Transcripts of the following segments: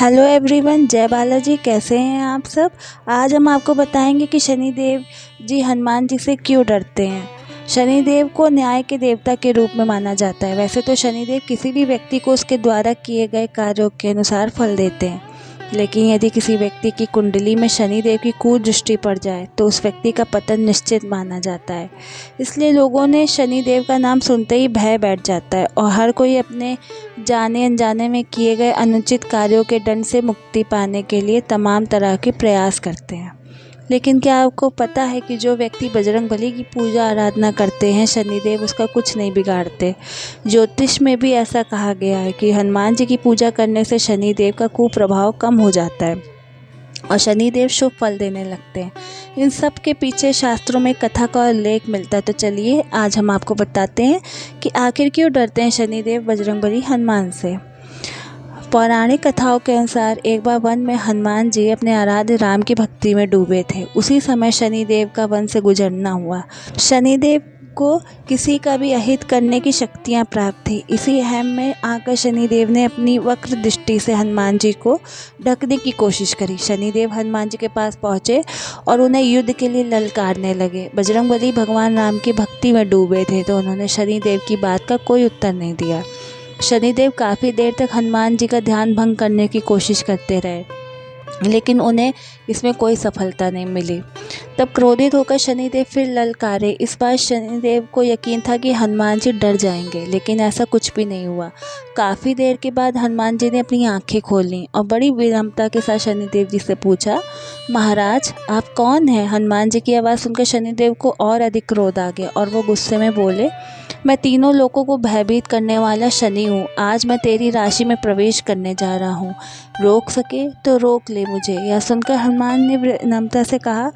Hello everyone, जय बालाजी। कैसे हैं आप सब। आज हम आपको बताएंगे कि शनिदेव जी हनुमान जी से क्यों डरते हैं। शनिदेव को न्याय के देवता के रूप में माना जाता है। वैसे तो शनिदेव किसी भी व्यक्ति को उसके द्वारा किए गए कार्यों के अनुसार फल देते हैं, लेकिन यदि किसी व्यक्ति की कुंडली में शनिदेव की कुदृष्टि पड़ जाए तो उस व्यक्ति का पतन निश्चित माना जाता है। इसलिए लोगों ने शनिदेव का नाम सुनते ही भय बैठ जाता है और हर कोई अपने जाने अनजाने में किए गए अनुचित कार्यों के दंड से मुक्ति पाने के लिए तमाम तरह के प्रयास करते हैं। लेकिन क्या आपको पता है कि जो व्यक्ति बजरंगबली की पूजा आराधना करते हैं, शनिदेव उसका कुछ नहीं बिगाड़ते। ज्योतिष में भी ऐसा कहा गया है कि हनुमान जी की पूजा करने से शनिदेव का कुप्रभाव कम हो जाता है और शनिदेव शुभ फल देने लगते हैं। इन सब के पीछे शास्त्रों में कथा का उल्लेख मिलता है। तो चलिए आज हम आपको बताते हैं कि आखिर क्यों डरते हैं शनिदेव बजरंगबली हनुमान से। पौराणिक कथाओं के अनुसार एक बार वन में हनुमान जी अपने आराध्य राम की भक्ति में डूबे थे। उसी समय शनिदेव का वन से गुजरना हुआ। शनिदेव को किसी का भी अहित करने की शक्तियां प्राप्त थी। इसी अहम में आकर शनिदेव ने अपनी वक्र दृष्टि से हनुमान जी को ढकने की कोशिश करी। शनिदेव हनुमान जी के पास पहुँचे और उन्हें युद्ध के लिए ललकारने लगे। बजरंगबली भगवान राम की भक्ति में डूबे थे तो उन्होंने शनिदेव की बात का कोई उत्तर नहीं दिया। शनिदेव काफ़ी देर तक हनुमान जी का ध्यान भंग करने की कोशिश करते रहे, लेकिन उन्हें इसमें कोई सफलता नहीं मिली। तब क्रोधित होकर शनिदेव फिर ललकारे। इस बार शनिदेव को यकीन था कि हनुमान जी डर जाएंगे, लेकिन ऐसा कुछ भी नहीं हुआ। काफ़ी देर के बाद हनुमान जी ने अपनी आंखें खोलीं और बड़ी विनम्रता के साथ शनिदेव जी से पूछा, महाराज आप कौन हैं। हनुमान जी की आवाज़ सुनकर शनिदेव को और अधिक क्रोध आ गया और वो गुस्से में बोले, मैं तीनों लोगों को भयभीत करने वाला शनि हूँ। आज मैं तेरी राशि में प्रवेश करने जा रहा हूँ, रोक सके तो रोक ले मुझे। यह सुनकर हनुमान ने विनम्रता से कहा,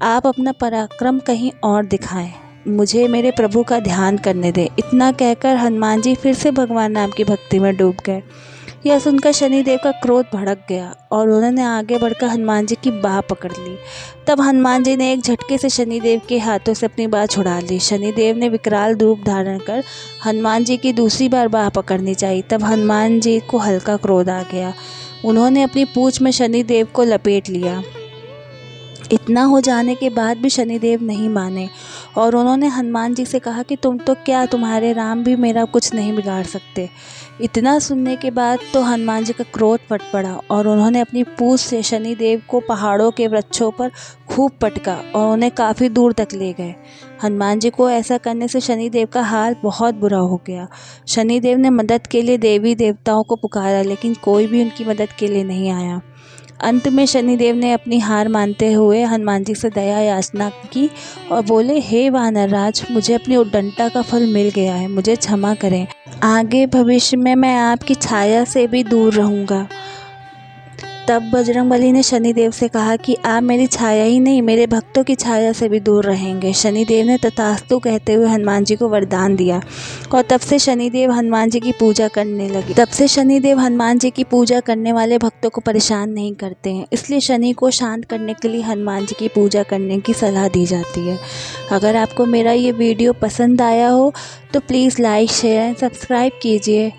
आप अपना पराक्रम कहीं और दिखाएं, मुझे मेरे प्रभु का ध्यान करने दें। इतना कहकर हनुमान जी फिर से भगवान राम की भक्ति में डूब गए। यह सुनकर शनिदेव का क्रोध भड़क गया और उन्होंने आगे बढ़कर हनुमान जी की बाह पकड़ ली। तब हनुमान जी ने एक झटके से शनिदेव के हाथों से अपनी बाह छुड़ा ली। शनिदेव ने विकराल रूप धारण कर हनुमान जी की दूसरी बार बाह पकड़नी चाहिए। तब हनुमान जी को हल्का क्रोध आ गया। उन्होंने अपनी पूंछ में शनिदेव को लपेट लिया। इतना हो जाने के बाद भी शनिदेव नहीं माने और उन्होंने हनुमान जी से कहा कि तुम तो क्या, तुम्हारे राम भी मेरा कुछ नहीं बिगाड़ सकते। इतना सुनने के बाद तो हनुमान जी का क्रोध फट पड़ा और उन्होंने अपनी पूंछ से शनिदेव को पहाड़ों के वृक्षों पर खूब पटका और उन्हें काफ़ी दूर तक ले गए। हनुमान जी को ऐसा करने से शनिदेव का हाल बहुत बुरा हो गया। शनिदेव ने मदद के लिए देवी देवताओं को पुकारा, लेकिन कोई भी उनकी मदद के लिए नहीं आया। अंत में शनिदेव ने अपनी हार मानते हुए हनुमान जी से दया याचना की और बोले, हे वानर राज, मुझे अपनी उद्दंडता का फल मिल गया है, मुझे क्षमा करें। आगे भविष्य में मैं आपकी छाया से भी दूर रहूँगा। तब बजरंगबली ने शनिदेव से कहा कि आप मेरी छाया ही नहीं, मेरे भक्तों की छाया से भी दूर रहेंगे। शनिदेव ने तथास्तु कहते हुए हनुमान जी को वरदान दिया और तब से शनिदेव हनुमान जी की पूजा करने लगे। तब से शनिदेव हनुमान जी की पूजा करने वाले भक्तों को परेशान नहीं करते हैं। इसलिए शनि को शांत करने के लिए हनुमान जी की पूजा करने की सलाह दी जाती है। अगर आपको मेरा ये वीडियो पसंद आया हो तो please like, share and subscribe कीजिए।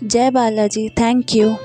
जय बालाजी। Thank you.